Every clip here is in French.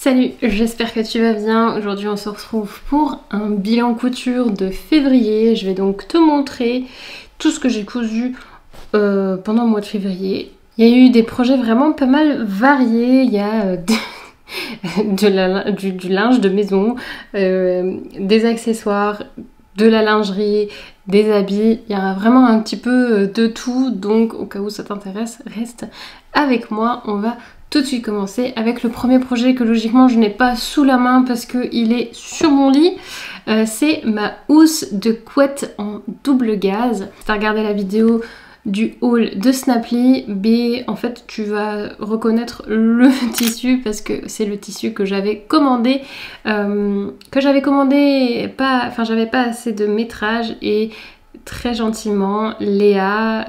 Salut, j'espère que tu vas bien. Aujourd'hui on se retrouve pour un bilan couture de février. Je vais donc te montrer tout ce que j'ai cousu pendant le mois de février. Il y a eu des projets vraiment pas mal variés. Il y a du linge de maison, des accessoires, de la lingerie, des habits. Il y a vraiment un petit peu de tout. Donc au cas où ça t'intéresse, reste avec moi. On va tout de suite commencer avec le premier projet que logiquement je n'ai pas sous la main parce qu'il est sur mon lit. C'est ma housse de couette en double gaze. Si tu as regardé la vidéo du haul de Snaply, en fait tu vas reconnaître le tissu parce que c'est le tissu que j'avais commandé. J'avais pas assez de métrage et très gentiment, Léa,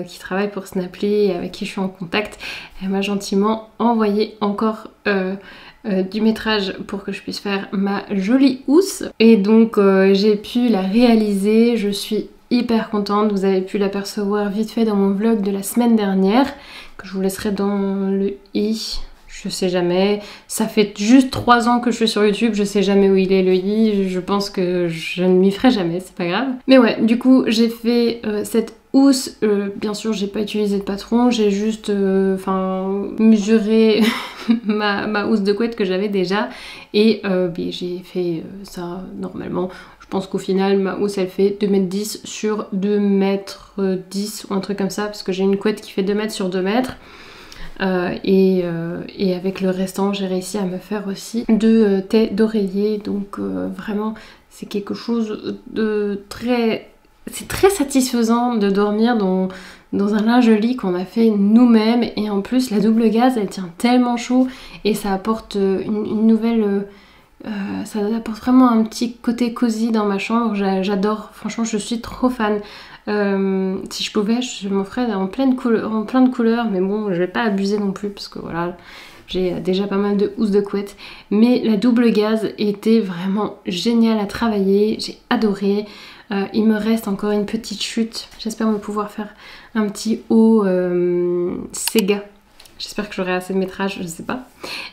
qui travaille pour Snaply et avec qui je suis en contact, elle m'a gentiment envoyé encore du métrage pour que je puisse faire ma jolie housse. Et donc j'ai pu la réaliser, je suis hyper contente. Vous avez pu l'apercevoir vite fait dans mon vlog de la semaine dernière, que je vous laisserai dans le i. Je sais jamais, ça fait juste 3 ans que je suis sur YouTube, je sais jamais où il est le i, je pense que je ne m'y ferai jamais, c'est pas grave. Mais ouais, du coup j'ai fait cette housse, bien sûr j'ai pas utilisé de patron, j'ai juste mesuré ma housse de couette que j'avais déjà et j'ai fait ça normalement. Je pense qu'au final ma housse elle fait 2,10 m sur 2,10 m ou un truc comme ça, parce que j'ai une couette qui fait 2 m sur 2 m. Et avec le restant j'ai réussi à me faire aussi 2 têtes d'oreiller, donc vraiment c'est quelque chose de très... C'est très satisfaisant de dormir dans un linge-lit qu'on a fait nous-mêmes, et en plus la double gaze elle tient tellement chaud et ça apporte une nouvelle... ça apporte vraiment un petit côté cosy dans ma chambre, j'adore, franchement je suis trop fan. Si je pouvais, je m'en ferais en plein de couleurs, mais bon, je vais pas abuser non plus parce que voilà, j'ai déjà pas mal de housses de couette. Mais la double gaze était vraiment géniale à travailler, j'ai adoré. Il me reste encore une petite chute, j'espère me pouvoir faire un petit haut Sega. J'espère que j'aurai assez de métrage, je sais pas.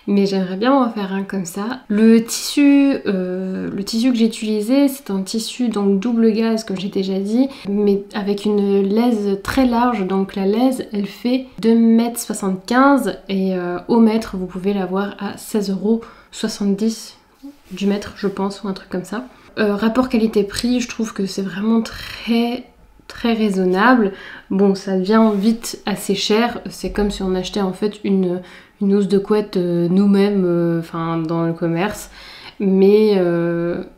Mais j'aimerais bien en faire un comme ça. Le tissu que j'ai utilisé, c'est un tissu donc double gaze comme j'ai déjà dit, mais avec une laise très large. Donc la laise elle fait 2,75 m et au mètre vous pouvez l'avoir à 16,70 € du mètre je pense, ou un truc comme ça. Rapport qualité-prix, je trouve que c'est vraiment très raisonnable. Bon, ça devient vite assez cher, c'est comme si on achetait en fait une housse de couette nous-mêmes dans le commerce, mais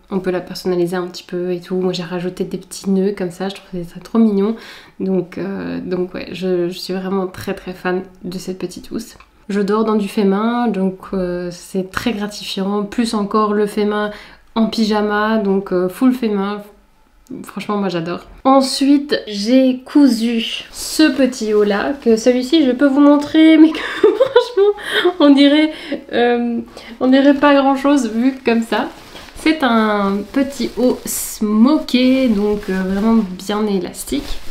on peut la personnaliser un petit peu et tout. Moi j'ai rajouté des petits nœuds comme ça, je trouvais ça trop mignon, donc ouais, je suis vraiment très fan de cette petite housse. Je dors dans du fait main, donc c'est très gratifiant, plus encore le fait main en pyjama, donc full fait main. Franchement moi j'adore. Ensuite j'ai cousu ce petit haut là, que celui-ci je peux vous montrer mais que franchement on dirait pas grand chose vu comme ça. C'est un petit haut smoké, donc vraiment bien élastique.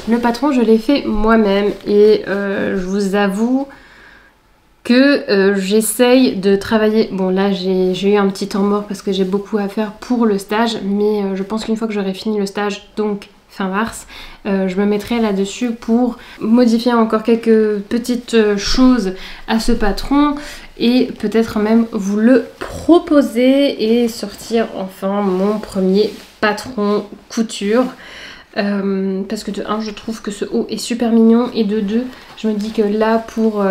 Le patron je l'ai fait moi-même et je vous avoue que j'essaye de travailler. Bon là j'ai eu un petit temps mort parce que j'ai beaucoup à faire pour le stage, mais je pense qu'une fois que j'aurai fini le stage, donc fin mars, je me mettrai là-dessus pour modifier encore quelques petites choses à ce patron et peut-être même vous le proposer et sortir enfin mon premier patron couture. Parce que de 1 je trouve que ce haut est super mignon, et de 2 je me dis que là pour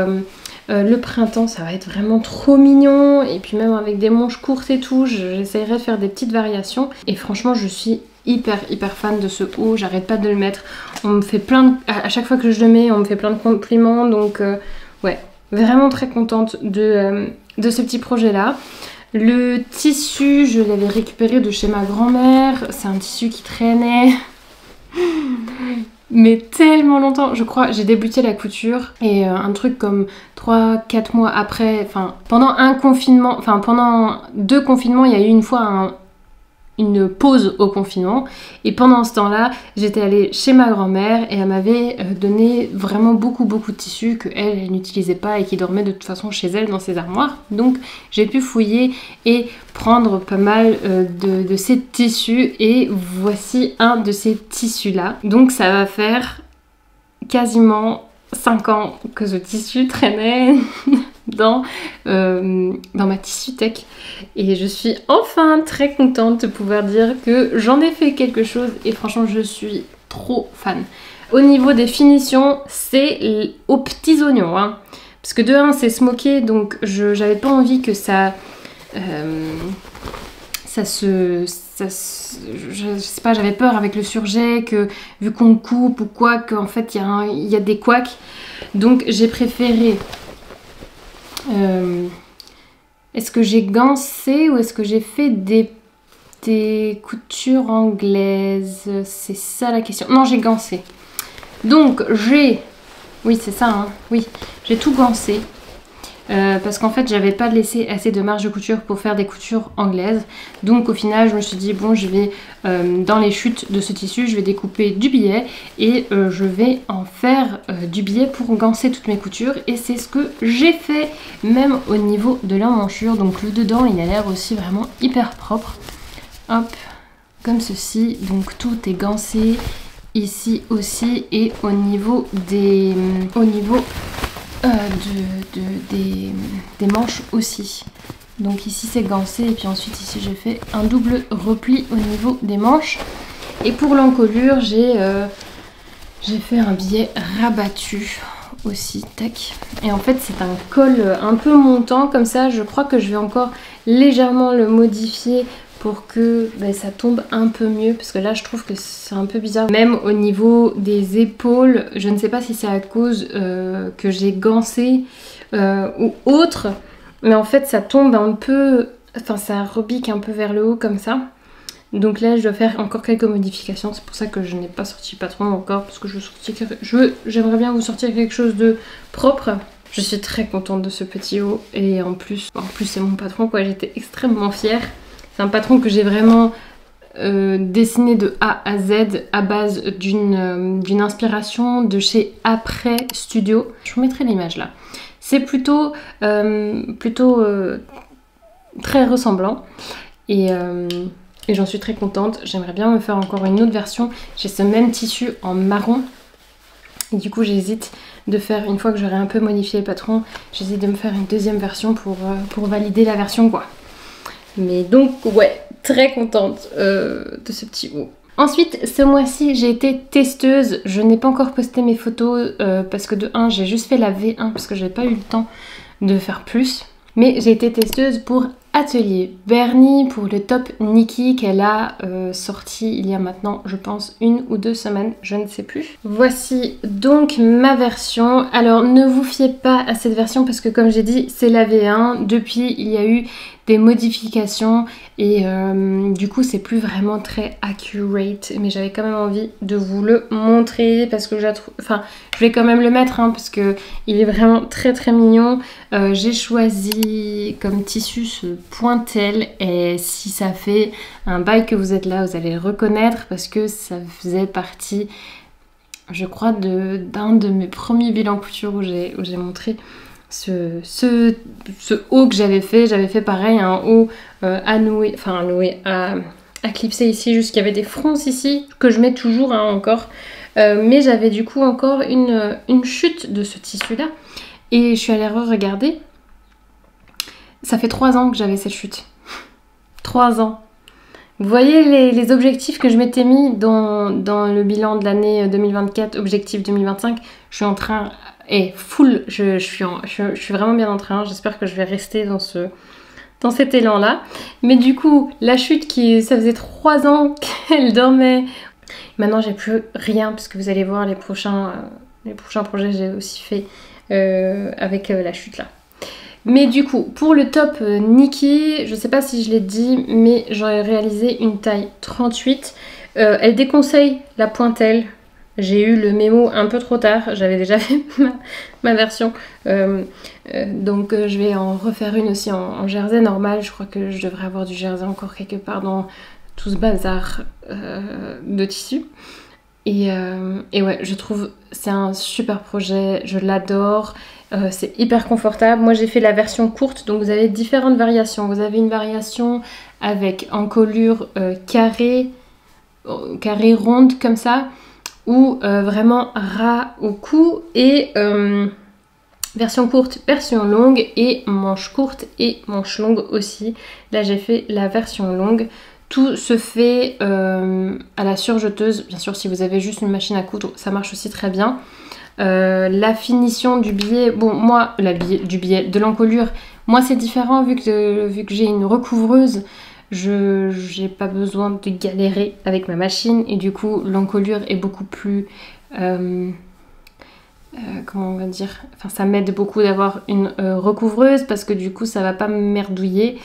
le printemps ça va être vraiment trop mignon, et puis même avec des manches courtes et tout, j'essaierai de faire des petites variations, et franchement je suis hyper fan de ce haut, j'arrête pas de le mettre, on me fait à chaque fois que je le mets on me fait plein de compliments, donc ouais, vraiment très contente de ce petit projet là. Le tissu je l'avais récupéré de chez ma grand-mère, c'est un tissu qui traînait mais tellement longtemps. Je crois j'ai débuté la couture et un truc comme 3-4 mois après, pendant un confinement, pendant 2 confinements, il y a eu une fois une pause au confinement et pendant ce temps-là j'étais allée chez ma grand-mère et elle m'avait donné vraiment beaucoup de tissus que elle n'utilisait pas et qui dormaient de toute façon chez elle dans ses armoires, donc j'ai pu fouiller et prendre pas mal de ces tissus et voici un de ces tissus là, donc ça va faire quasiment 5 ans que ce tissu traînait dans ma tissuthèque et je suis enfin très contente de pouvoir dire que j'en ai fait quelque chose et franchement je suis trop fan. Au niveau des finitions, c'est aux petits oignons hein, parce que de 1 c'est smoké, donc j'avais pas envie que je sais pas, j'avais peur avec le surjet que vu qu'on coupe ou quoi qu'en fait il y a des couacs, donc j'ai préféré est-ce que j'ai gancé ou est-ce que j'ai fait des coutures anglaises? C'est ça la question. Non, j'ai gancé. Donc oui c'est ça hein, oui, j'ai tout gancé. Parce qu'en fait j'avais pas laissé assez de marge de couture pour faire des coutures anglaises, donc au final je me suis dit bon je vais dans les chutes de ce tissu je vais découper du billet et je vais en faire du billet pour gancer toutes mes coutures et c'est ce que j'ai fait même au niveau de l'emmanchure. Donc le dedans il a l'air aussi vraiment hyper propre, hop comme ceci, donc tout est gancé ici aussi et au niveau des des manches aussi. Donc ici c'est gancé et puis ensuite ici j'ai fait un double repli au niveau des manches. Et pour l'encolure j'ai fait un billet rabattu aussi, tac. Et en fait c'est un col un peu montant comme ça, je crois que je vais encore légèrement le modifier pour que ça tombe un peu mieux parce que là je trouve que c'est un peu bizarre. Même au niveau des épaules, je ne sais pas si c'est à cause que j'ai gancé ou autre, mais en fait ça tombe un peu, enfin ça rebique un peu vers le haut comme ça. Donc là je dois faire encore quelques modifications, c'est pour ça que je n'ai pas sorti patron encore parce que j'aimerais bien vous sortir quelque chose de propre. Je suis très contente de ce petit haut et en plus c'est mon patron quoi, j'étais extrêmement fière. C'est un patron que j'ai vraiment dessiné de A à Z à base d'une inspiration de chez Après Studio. Je vous mettrai l'image là. C'est plutôt très ressemblant et j'en suis très contente. J'aimerais bien me faire encore une autre version. J'ai ce même tissu en marron et du coup j'hésite de faire, une fois que j'aurai un peu modifié le patron, j'hésite de me faire une deuxième version pour valider la version quoi. Mais donc ouais, très contente de ce petit haut. Ensuite, ce mois-ci, j'ai été testeuse. Je n'ai pas encore posté mes photos parce que de 1, j'ai juste fait la V1 parce que j'avais pas eu le temps de faire plus. Mais j'ai été testeuse pour Atelier Bernie, pour le top Nikki qu'elle a sorti il y a maintenant, je pense, 1 ou 2 semaines, je ne sais plus. Voici donc ma version. Alors ne vous fiez pas à cette version parce que comme j'ai dit, c'est la V1. Depuis, il y a eu des modifications et du coup c'est plus vraiment très accurate, mais j'avais quand même envie de vous le montrer parce que je vais quand même le mettre hein, parce que il est vraiment très mignon. J'ai choisi comme tissu ce pointel et si ça fait un bail que vous êtes là, vous allez le reconnaître parce que ça faisait partie, je crois, d'un de mes premiers bilans couture où j'ai montré ce haut que j'avais fait pareil, un haut à nouer, enfin à nouer, à clipser ici, juste qu'il y avait des fronces ici, que je mets toujours hein, encore. Mais j'avais du coup encore une chute de ce tissu là. Et je suis allée regarder. Ça fait 3 ans que j'avais cette chute. 3 ans. Vous voyez les objectifs que je m'étais mis dans le bilan de l'année 2024, objectif 2025. Je suis en train... Et full, je suis vraiment bien en train. J'espère que je vais rester dans cet élan là. Mais du coup, la chute ça faisait 3 ans qu'elle dormait. Maintenant j'ai plus rien parce que vous allez voir les prochains projets que j'ai aussi fait avec la chute là. Mais du coup, pour le top Nikki, je sais pas si je l'ai dit, mais j'aurais réalisé une taille 38. Elle déconseille la pointelle. J'ai eu le mémo un peu trop tard, j'avais déjà fait ma version. Donc je vais en refaire une aussi en jersey normal. Je crois que je devrais avoir du jersey encore quelque part dans tout ce bazar de tissu. Et ouais, je trouve c'est un super projet, je l'adore, c'est hyper confortable. Moi j'ai fait la version courte, donc vous avez différentes variations. Vous avez une variation avec encolure carrée ronde comme ça, ou vraiment ras au cou, et version courte, version longue, et manche courte et manche longue aussi. Là j'ai fait la version longue. Tout se fait à la surjeteuse. Bien sûr, si vous avez juste une machine à coudre, ça marche aussi très bien. La finition du billet, bon moi, de l'encolure, moi c'est différent vu que j'ai une recouvreuse. J'ai pas besoin de galérer avec ma machine, et du coup l'encolure est beaucoup plus... comment on va dire, enfin ça m'aide beaucoup d'avoir une recouvreuse, parce que du coup ça va pas me merdouiller.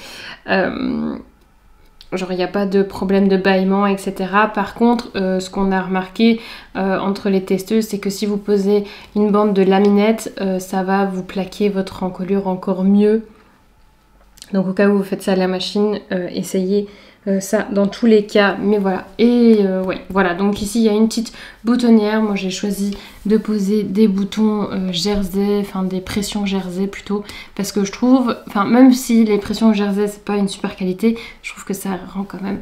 Genre il n'y a pas de problème de bâillement, etc. Par contre, ce qu'on a remarqué entre les testeuses, c'est que si vous posez une bande de laminette, ça va vous plaquer votre encolure encore mieux. Donc au cas où vous faites ça à la machine, essayez ça dans tous les cas. Mais voilà, et ouais, voilà. Donc ici il y a une petite boutonnière. Moi j'ai choisi de poser des boutons jersey, enfin des pressions jersey plutôt, parce que je trouve, enfin même si les pressions jersey c'est pas une super qualité, je trouve que ça rend quand même,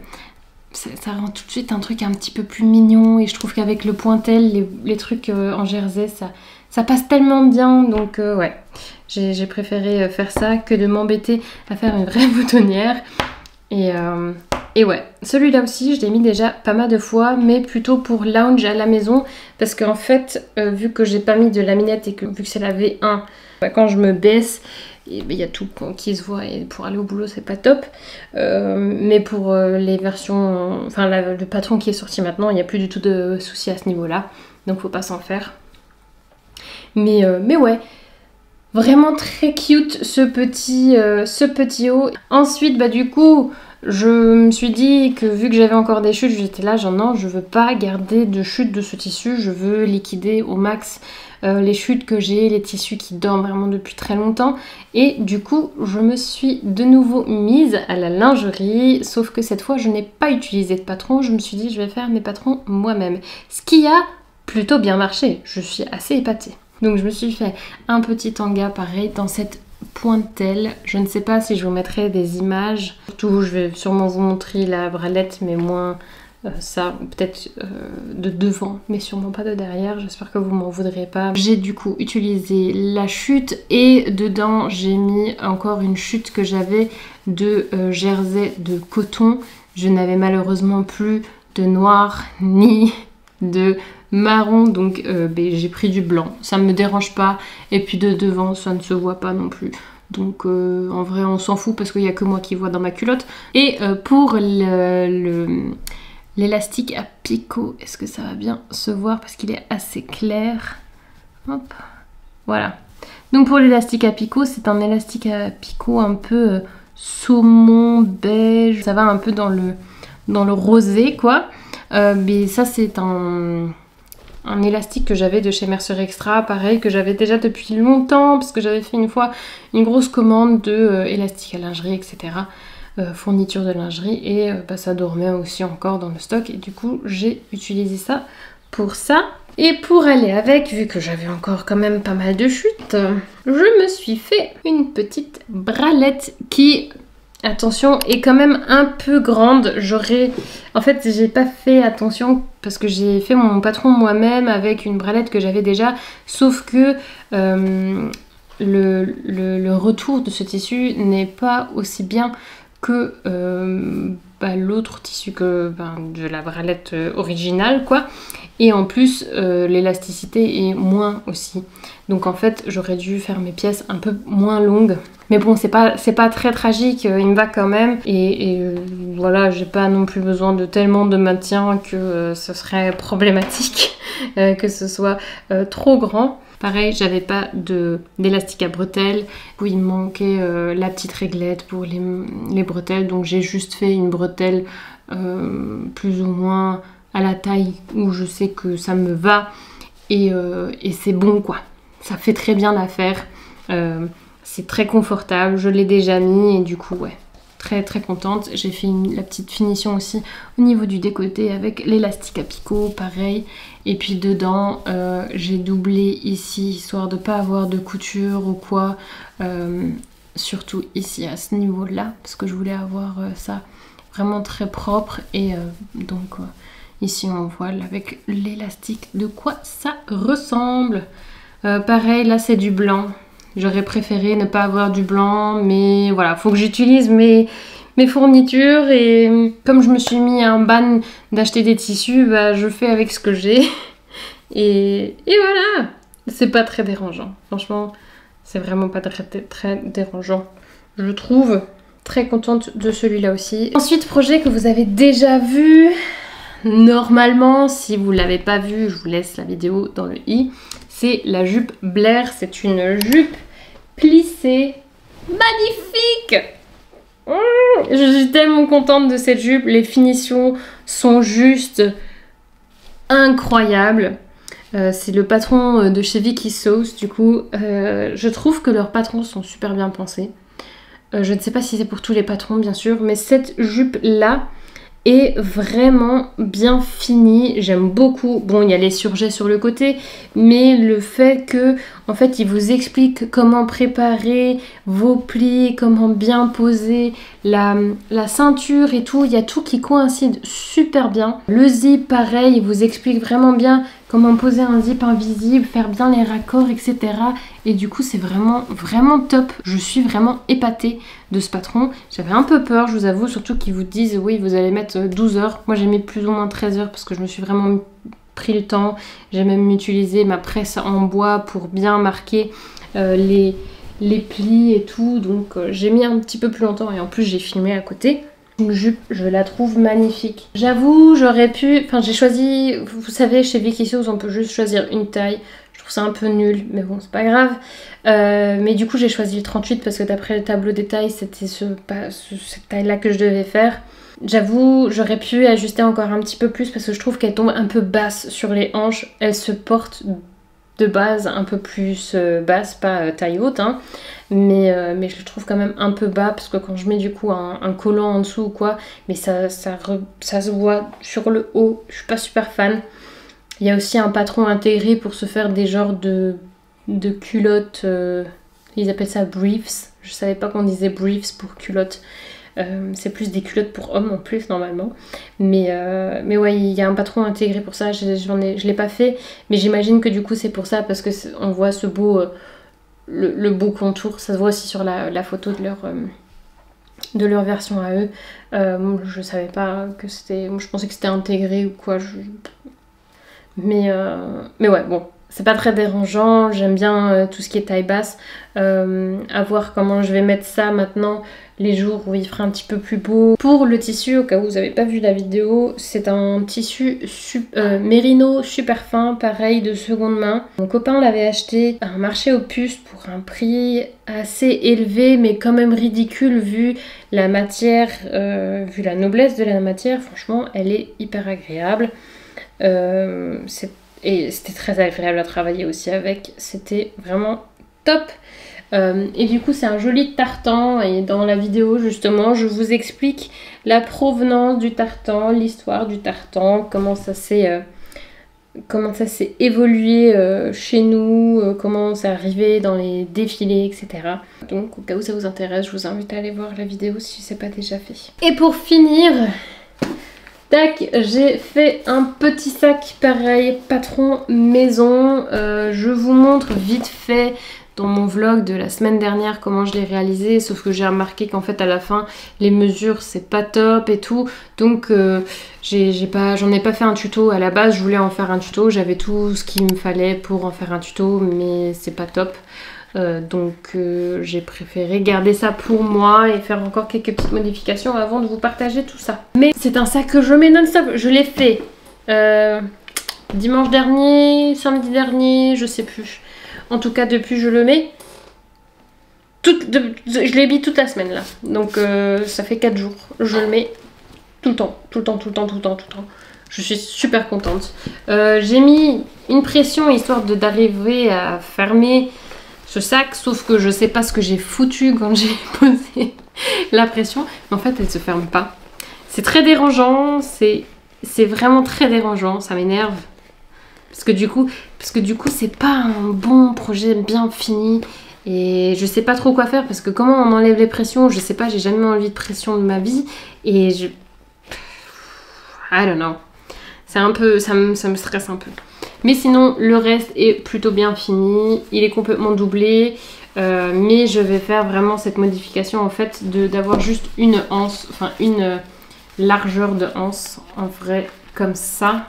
ça rend tout de suite un truc un petit peu plus mignon. Et je trouve qu'avec le pointel, les trucs en jersey, ça passe tellement bien. Donc ouais, j'ai préféré faire ça que de m'embêter à faire une vraie boutonnière. Et ouais, celui-là aussi, je l'ai mis déjà pas mal de fois, mais plutôt pour lounge à la maison, parce qu'en fait, vu que j'ai pas mis de laminette et que vu que c'est la V1, quand je me baisse, il y a tout qui se voit, et pour aller au boulot, c'est pas top. Mais pour les versions, enfin le patron qui est sorti maintenant, il n'y a plus du tout de soucis à ce niveau-là, donc faut pas s'en faire. Mais ouais. Vraiment très cute ce petit haut. Ensuite, bah du coup, je me suis dit que vu que j'avais encore des chutes, j'étais là genre non, je veux pas garder de chutes de ce tissu, je veux liquider au max les chutes que j'ai, les tissus qui dorment vraiment depuis très longtemps. Et du coup, je me suis de nouveau mise à la lingerie, sauf que cette fois, je n'ai pas utilisé de patron. Je me suis dit, je vais faire mes patrons moi-même. Ce qui a plutôt bien marché, je suis assez épatée. Donc je me suis fait un petit tanga pareil dans cette pointelle. Je ne sais pas si je vous mettrai des images. Surtout je vais sûrement vous montrer la bralette, mais moins ça, peut-être de devant, mais sûrement pas de derrière. J'espère que vous m'en voudrez pas. J'ai du coup utilisé la chute, et dedans j'ai mis encore une chute que j'avais de jersey de coton. Je n'avais malheureusement plus de noir ni de marron, donc j'ai pris du blanc, ça me dérange pas, et puis de devant ça ne se voit pas non plus, donc en vrai on s'en fout parce qu'il n'y a que moi qui vois dans ma culotte. Et pour l'élastique à picot, est-ce que ça va bien se voir parce qu'il est assez clair, hop, voilà. Donc pour l'élastique à picot, c'est un élastique à picot un peu saumon beige, ça va un peu dans le rosé quoi. Mais ça c'est un élastique que j'avais de chez Mercer Extra, pareil, que j'avais déjà depuis longtemps, parce que j'avais fait une fois une grosse commande de élastique à lingerie, etc. Fourniture de lingerie, et ça dormait aussi encore dans le stock, et du coup j'ai utilisé ça pour ça. Et pour aller avec, vu que j'avais encore quand même pas mal de chutes, je me suis fait une petite bralette qui... attention, est quand même un peu grande. En fait, j'ai pas fait attention parce que j'ai fait mon patron moi-même avec une bralette que j'avais déjà. Sauf que le retour de ce tissu n'est pas aussi bien que l'autre tissu que de la bralette originale, quoi. Et en plus, l'élasticité est moins aussi. Donc en fait, j'aurais dû faire mes pièces un peu moins longues. Mais bon, c'est pas très tragique, il me va quand même. Et voilà, j'ai pas non plus besoin de tellement de maintien que ce serait problématique que ce soit trop grand. Pareil, j'avais pas d'élastique à bretelles, où il me manquait la petite réglette pour les bretelles. Donc j'ai juste fait une bretelle plus ou moins à la taille où je sais que ça me va. Et c'est bon quoi. Ça fait très bien l'affaire. C'est très confortable, je l'ai déjà mis et du coup ouais, très très contente. J'ai fait la petite finition aussi au niveau du décolleté avec l'élastique à picot, pareil. Et puis dedans, j'ai doublé ici, histoire de ne pas avoir de couture ou quoi. Surtout ici, à ce niveau-là, parce que je voulais avoir ça vraiment très propre. Et donc, ici, on voit avec l'élastique de quoi ça ressemble. Pareil, là, c'est du blanc. J'aurais préféré ne pas avoir du blanc, mais voilà, faut que j'utilise mes fournitures et comme je me suis mis un ban d'acheter des tissus, bah, je fais avec ce que j'ai. Et voilà, c'est pas très dérangeant. Franchement, c'est vraiment pas très dérangeant. Je trouve très contente de celui-là aussi. Ensuite, projet que vous avez déjà vu. Normalement, si vous l'avez pas vu, je vous laisse la vidéo dans le i. C'est la jupe Blair. C'est une jupe plissée magnifique. Je suis tellement contente de cette jupe. Les finitions sont juste incroyables. C'est le patron de chez Vicky Sauce. Du coup, je trouve que leurs patrons sont super bien pensés. Je ne sais pas si c'est pour tous les patrons, bien sûr, mais cette jupe-là est vraiment bien finie. J'aime beaucoup. Bon, il y a les surjets sur le côté, mais le fait que, en fait, il vous explique comment préparer vos plis, comment bien poser la ceinture et tout. Il y a tout qui coïncide super bien. Le zip, pareil, il vous explique vraiment bien comment poser un zip invisible, faire bien les raccords, etc. Et du coup, c'est vraiment, vraiment top. Je suis vraiment épatée de ce patron. J'avais un peu peur, je vous avoue, surtout qu'ils vous disent, oui, vous allez mettre 12 heures. Moi, j'ai mis plus ou moins 13 heures parce que je me suis vraiment pris le temps. J'ai même utilisé ma presse en bois pour bien marquer les plis et tout. Donc, j'ai mis un petit peu plus longtemps et en plus, j'ai filmé à côté. Une jupe, je la trouve magnifique. J'avoue, j'aurais pu... Enfin, j'ai choisi... Vous savez, chez Vicky Sauce, on peut juste choisir une taille. Je trouve ça un peu nul, mais bon, c'est pas grave. Mais du coup, j'ai choisi le 38 parce que d'après le tableau des tailles, c'était cette taille-là que je devais faire. J'avoue, j'aurais pu ajuster encore un petit peu plus parce que je trouve qu'elle tombe un peu basse sur les hanches. Elle se porte de base un peu plus basse, pas taille haute, hein. Mais je le trouve quand même un peu bas parce que quand je mets du coup un collant en dessous ou quoi, mais ça se voit sur le haut. Je suis pas super fan. Il y a aussi un patron intégré pour se faire des genres de culottes. Ils appellent ça briefs. Je savais pas qu'on disait briefs pour culottes. C'est plus des culottes pour hommes en plus normalement. Mais ouais, il y a un patron intégré pour ça. Je l'ai pas fait. Mais j'imagine que du coup c'est pour ça parce que on voit ce beau... Le beau contour, ça se voit aussi sur la photo de leur version à eux. Je savais pas que c'était... Je pensais que c'était intégré ou quoi. Mais ouais, bon, c'est pas très dérangeant. J'aime bien tout ce qui est taille basse. À voir comment je vais mettre ça maintenant, les jours où il fera un petit peu plus beau. Pour le tissu, au cas où vous n'avez pas vu la vidéo, c'est un tissu mérino super fin, pareil, de seconde main. Mon copain l'avait acheté à un marché aux puces pour un prix assez élevé, mais quand même ridicule vu la matière, vu la noblesse de la matière. Franchement, elle est hyper agréable. Et c'était très agréable à travailler aussi avec. C'était vraiment top. Et du coup c'est un joli tartan et dans la vidéo justement je vous explique la provenance du tartan, l'histoire du tartan, comment ça s'est évolué chez nous, comment c'est arrivé dans les défilés, etc. Donc au cas où ça vous intéresse, je vous invite à aller voir la vidéo si c'est pas déjà fait. Et pour finir, tac, j'ai fait un petit sac pareil, patron maison. Je vous montre vite fait dans mon vlog de la semaine dernière comment je l'ai réalisé, sauf que j'ai remarqué qu'en fait à la fin les mesures c'est pas top et tout, donc j'en ai pas fait un tuto à la base. Je voulais en faire un tuto, j'avais tout ce qu'il me fallait pour en faire un tuto, mais c'est pas top. Donc j'ai préféré garder ça pour moi et faire encore quelques petites modifications avant de vous partager tout ça. Mais c'est un sac que je mets non-stop. Je l'ai fait dimanche dernier, samedi dernier, je sais plus. En tout cas depuis je le mets. Je l'ai mis toute la semaine là. Donc ça fait 4 jours. Je le mets tout le temps. Tout le temps, tout le temps, tout le temps, tout le temps. Je suis super contente. J'ai mis une pression histoire d'arriver à fermer ce sac, sauf que je sais pas ce que j'ai foutu quand j'ai posé la pression, mais en fait elle se ferme pas. C'est très dérangeant, c'est vraiment très dérangeant, ça m'énerve. Parce que du coup c'est pas un bon projet bien fini. Et je sais pas trop quoi faire parce que comment on enlève les pressions, je sais pas, j'ai jamais enlevé de pression de ma vie. Et I don't know. C'est un peu, ça me stresse un peu. Mais sinon, le reste est plutôt bien fini. Il est complètement doublé. Mais je vais faire vraiment cette modification en fait d'avoir juste une anse, enfin une largeur de anse en vrai comme ça.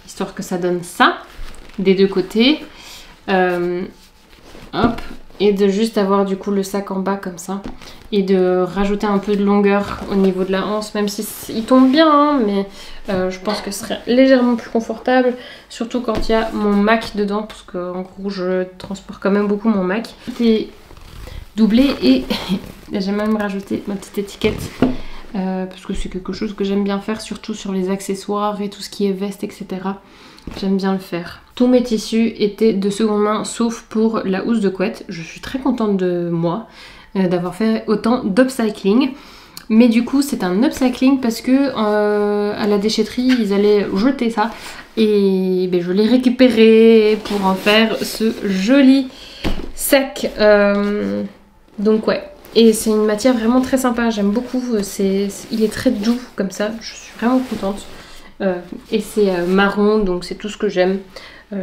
Histoire que ça donne ça des deux côtés. Hop. Et de juste avoir du coup le sac en bas comme ça. Et de rajouter un peu de longueur au niveau de la hanche. Même si il tombe bien, hein, mais je pense que ce serait légèrement plus confortable. Surtout quand il y a mon Mac dedans. Parce qu'en gros je transporte quand même beaucoup mon Mac. C'est doublé et j'ai même rajouté ma petite étiquette. Parce que c'est quelque chose que j'aime bien faire. Surtout sur les accessoires et tout ce qui est veste, etc. J'aime bien le faire. Tous mes tissus étaient de seconde main sauf pour la housse de couette. Je suis très contente de moi d'avoir fait autant d'upcycling. Mais du coup c'est un upcycling parce que à la déchetterie ils allaient jeter ça. Et ben, je l'ai récupéré pour en faire ce joli sac. Donc ouais. Et c'est une matière vraiment très sympa, j'aime beaucoup. Il est très doux comme ça, je suis vraiment contente. Et c'est marron, donc c'est tout ce que j'aime.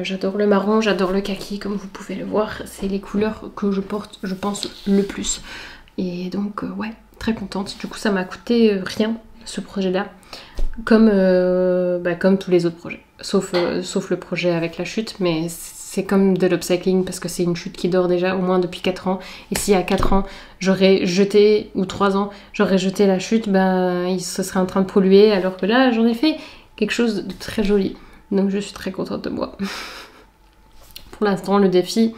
J'adore le marron, j'adore le kaki, comme vous pouvez le voir. C'est les couleurs que je porte, je pense, le plus. Et donc, ouais, très contente. Du coup, ça m'a coûté rien, ce projet-là. Comme tous les autres projets. Sauf le projet avec la chute, mais c'est comme de l'upcycling parce que c'est une chute qui dort déjà au moins depuis 4 ans. Et si à 4 ans, j'aurais jeté, ou 3 ans, j'aurais jeté la chute, ben, il se serait en train de polluer. Alors que là, j'en ai fait quelque chose de très joli. Donc je suis très contente de moi. Pour l'instant, le défi,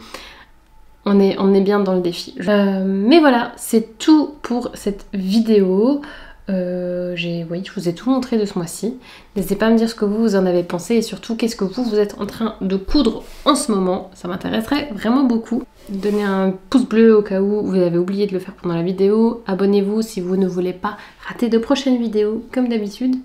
on est bien dans le défi. Mais voilà, c'est tout pour cette vidéo. Oui, je vous ai tout montré de ce mois-ci. N'hésitez pas à me dire ce que vous en avez pensé et surtout qu'est-ce que vous êtes en train de coudre en ce moment. Ça m'intéresserait vraiment beaucoup. Donnez un pouce bleu au cas où vous avez oublié de le faire pendant la vidéo. Abonnez-vous si vous ne voulez pas rater de prochaines vidéos comme d'habitude.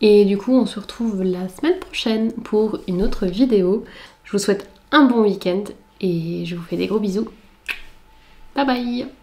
Et du coup, on se retrouve la semaine prochaine pour une autre vidéo. Je vous souhaite un bon week-end et je vous fais des gros bisous. Bye bye!